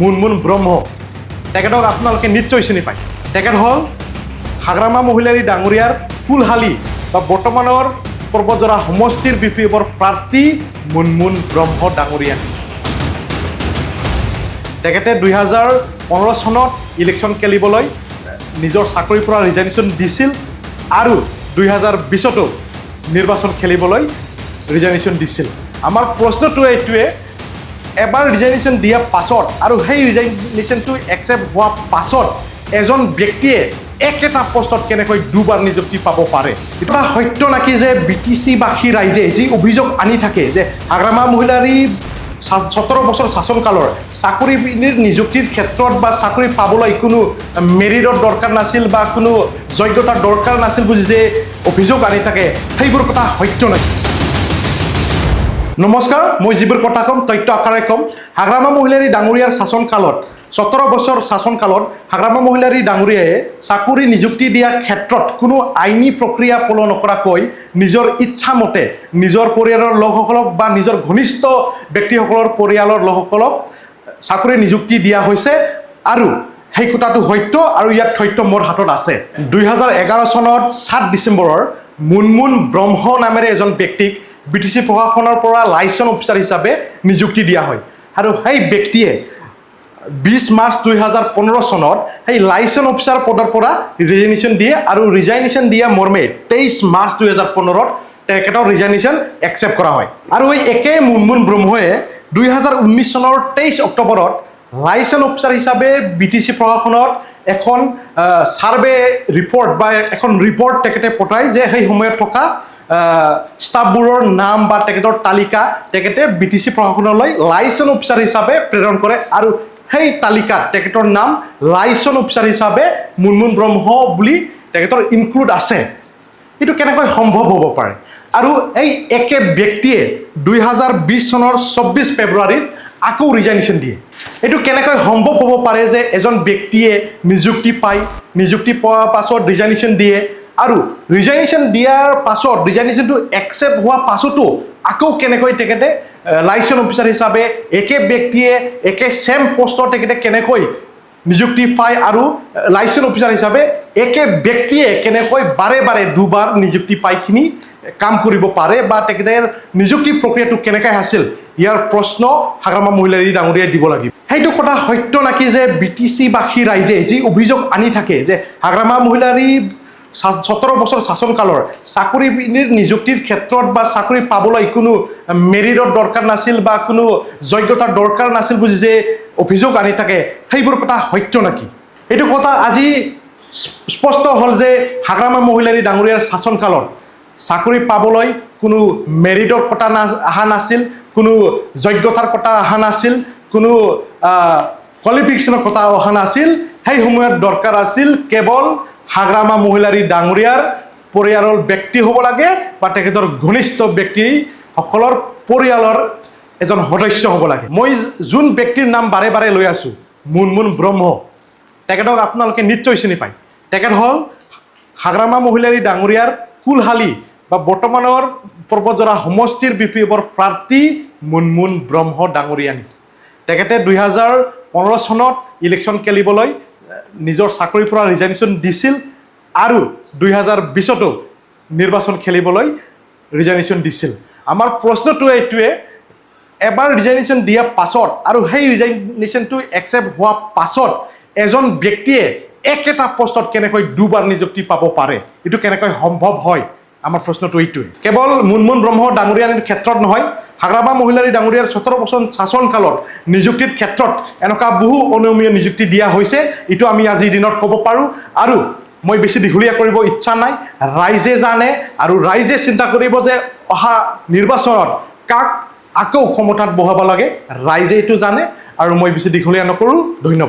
মুনমুন ব্ৰহ্ম তেখেতক আপোনালোকে নিশ্চয় চিনি পায় তেখেত হ'ল হাগ্ৰামা মহিলাৰী ডাঙৰীয়াৰ কুলহালি বা বৰ্তমানৰ পৰ্বতজোৰা সমষ্টিৰ বিপিএফৰ প্ৰাৰ্থী মুনমুন ব্ৰহ্ম ডাঙৰীয়া তেখেতে 2015 চনত ইলেকশ্যন খেলিবলৈ নিজৰ চাকৰিৰ পৰা ৰিজাইনেশ্যন দিছিল আৰু 2020তো নিৰ্বাচন খেলিবলৈ ৰিজাইনেশ্যন দিছিল আমাৰ প্ৰশ্নটো এইটোৱে এবাৰ ৰিজাইনেশ্যন দিয়াৰ পাছত আৰু সেই ৰিজাইনেশ্যনটো একচেপ্ট হোৱাৰ পাছত এজন ব্যক্তিয়ে একেটা পোষ্টত কেনেকৈ দুবাৰ নিযুক্তি পাব পাৰে এটা সত্য নাকি যে বিটিচিবাসী ৰাইজে যি অভিযোগ আনি থাকে যে হাগ্ৰামা মহিলাৰী 17 বছৰ শাসনকালৰ চাকৰি নিযুক্তিৰ ক্ষেত্ৰত বা চাকৰি পাবলৈ কোনো মেৰিটৰ দৰকাৰ নাছিল বা কোনো যোগ্যতাৰ দৰকাৰ নাছিল বুজি যে অভিযোগ আনি থাকে সেইবোৰ কথা সত্য নাকি নমস্কাৰ মই যিবোৰ কথা কম তথ্য আকাৰে কম হাগ্ৰামা মহিলাৰী ডাঙৰীয়াৰ শাসনকালত 17 বছৰ শাসনকালত হাগ্ৰামা মহিলাৰী ডাঙৰীয়াই চাকৰি নিযুক্তি দিয়া ক্ষেত্ৰত কোনো আইনী প্ৰক্ৰিয়া ফলো নকৰাকৈ নিজৰ ইচ্ছামতে নিজৰ পৰিয়ালৰ লোকসকলক বা নিজৰ ঘনিষ্ঠ ব্যক্তিসকলৰ পৰিয়ালৰ লোকসকলক চাকৰি নিযুক্তি দিয়া হৈছে আৰু সেই কথাটো সত্য আৰু ইয়াত তথ্য মোৰ হাতত আছে 2011 চনত 7 ডিচেম্বৰৰ মুনমুন ব্ৰহ্ম নামেৰে এজন ব্যক্তিক বিটিচি প্ৰশাসনৰ পৰা লাইচেন্স অফিচাৰ হিচাপে নিযুক্তি দিয়া হয় আৰু সেই ব্যক্তিয়ে 20 মাৰ্চ 2015 চনত সেই লাইচেন্স অফিচাৰ পদৰ পৰা ৰিজাইনেশ্যন দিয়ে আৰু ৰিজাইনেশ্যন দিয়া মৰ্মে 23 মাৰ্চ 2015ত তেখেতৰ ৰিজাইনেশ্যন একচেপ্ট কৰা হয় আৰু এই একে মুনমুন ব্ৰহ্মই 2019 চনৰ 23 অক্টোবৰত লাইচেন্স অফিচাৰ হিচাপে বিটিচি প্ৰশাসনত এখন সাৰ্ভে ৰিপৰ্ট বা এখন ৰিপৰ্ট তেখেতে পঠায় যে সেই সময়ত থকা ষ্টাফবোৰৰ নাম বা তেখেতৰ তালিকা তেখেতে বিটিচি প্ৰশাসনলৈ লাইচেন্স অফিচাৰ হিচাপে প্ৰেৰণ কৰে আৰু সেই তালিকাত তেখেতৰ নাম লাইচেন্স অফিচাৰ হিচাপে মুনমুন ব্ৰহ্ম বুলি তেখেতৰ ইনক্লুড আছে এইটো কেনেকৈ সম্ভৱ হ'ব পাৰে আৰু এই একে ব্যক্তিয়ে 2020 চনৰ 24 ফেব্ৰুৱাৰীত আকৌ ৰিজাইনেশ্যন দিয়ে এইটো কেনেকৈ সম্ভৱ হ'ব পাৰে যে এজন ব্যক্তিয়ে নিযুক্তি পায় নিযুক্তি পোৱাৰ পাছত ৰিজাইনেশ্যন দিয়ে আৰু ৰিজাইনেশ্যন দিয়াৰ পাছত ৰিজাইনেশ্যনটো একচেপ্ট হোৱাৰ পাছতো আকৌ কেনেকৈ তেখেতে লাইচেন্স অফিচাৰ হিচাপে একে ব্যক্তিয়ে একে সেম পোষ্টত তেখেতে কেনেকৈ নিযুক্তি পায় আৰু লাইচেন্স অফিচাৰ হিচাপে একে ব্যক্তিয়ে কেনেকৈ বাৰে বাৰে দুবাৰ নিযুক্তি পাইখিনি কাম কৰিব পাৰে বা তেখেতৰ নিযুক্তি প্ৰক্ৰিয়াটো কেনেকৈ আছিল ইয়াৰ প্ৰশ্ন হাগ্ৰামা মহিলাৰী ডাঙৰীয়াই দিব লাগিব সেইটো কথা সত্য নাকি যে বিটিচিবাসী ৰাইজে যি অভিযোগ আনি থাকে যে হাগ্ৰামা মহিলাৰী 17 বছৰ শাসনকালৰ চাকৰি নিযুক্তিৰ ক্ষেত্ৰত বা চাকৰি পাবলৈ কোনো মেৰিটৰ দৰকাৰ নাছিল বা কোনো যোগ্যতাৰ দৰকাৰ নাছিল বুজি যে অভিযোগ আনি থাকে সেইবোৰ কথা সত্য নাকি এইটো কথা আজি স্পষ্ট হ'ল যে হাগ্ৰামা মহিলাৰী ডাঙৰীয়াৰ শাসনকালত চাকৰি পাবলৈ কোনো মেৰিটৰ কথা অহা নাছিল কোনো যোগ্যতাৰ কথা অহা নাছিল কোনো কোৱালিফিকেশ্যনৰ কথা অহা নাছিল সেই সময়ত দৰকাৰ আছিল কেৱল হাগ্ৰামা মহিলাৰী ডাঙৰীয়াৰ পৰিয়ালৰ ব্যক্তি হ'ব লাগে বা তেখেতৰ ঘনিষ্ঠ ব্যক্তিসকলৰ পৰিয়ালৰ এজন সদস্য হ'ব লাগে মই যোন ব্যক্তিৰ নাম বাৰে বাৰে লৈ আছোঁ মুনমুন ব্ৰহ্ম তেখেতক আপোনালোকে নিশ্চয় চিনি পায় তেখেত হ'ল হাগ্ৰামা মহিলাৰী ডাঙৰীয়াৰ কুলহালি বা বৰ্তমানৰ পৰ্বতজোৰা সমষ্টিৰ বিপিএফৰ প্ৰাৰ্থী মুনমুন ব্ৰহ্ম ডাঙৰীয়ানী তেখেতে 2015 চনত ইলেকশ্যন খেলিবলৈ নিজৰ চাকৰিৰ পৰা ৰিজাইনেশ্যন দিছিল আৰু 2020তো নিৰ্বাচন খেলিবলৈ ৰিজাইনেশ্যন দিছিল আমাৰ প্ৰশ্নটো এইটোৱে এবাৰ ৰিজাইনেশ্যন দিয়াৰ পাছত আৰু সেই ৰিজাইনেশ্যনটো একচেপ্ট হোৱাৰ পাছত এজন ব্যক্তিয়ে একেটা পোষ্টত কেনেকৈ দুবাৰ নিযুক্তি পাব পাৰে এইটো কেনেকৈ সম্ভৱ হয় আমাৰ প্ৰশ্নটো এইটোৱে কেৱল মুনমুন ব্ৰহ্ম ডাঙৰীয়াৰ ক্ষেত্ৰত নহয় হাগ্ৰামা মহিলাৰী ডাঙৰীয়াৰ 17 বছৰ শাসনকালত নিযুক্তিৰ ক্ষেত্ৰত এনেকুৱা বহু অনিয়মীয় নিযুক্তি দিয়া হৈছে এইটো আমি আজিৰ দিনত ক'ব পাৰোঁ আৰু মই বেছি দীঘলীয়া কৰিব ইচ্ছা নাই ৰাইজে জানে আৰু ৰাইজে চিন্তা কৰিব যে অহা নিৰ্বাচনত কাক আকৌ ক্ষমতাত বহাব লাগে ৰাইজে এইটো জানে আৰু মই বেছি দীঘলীয়া নকৰোঁ ধন্যবাদ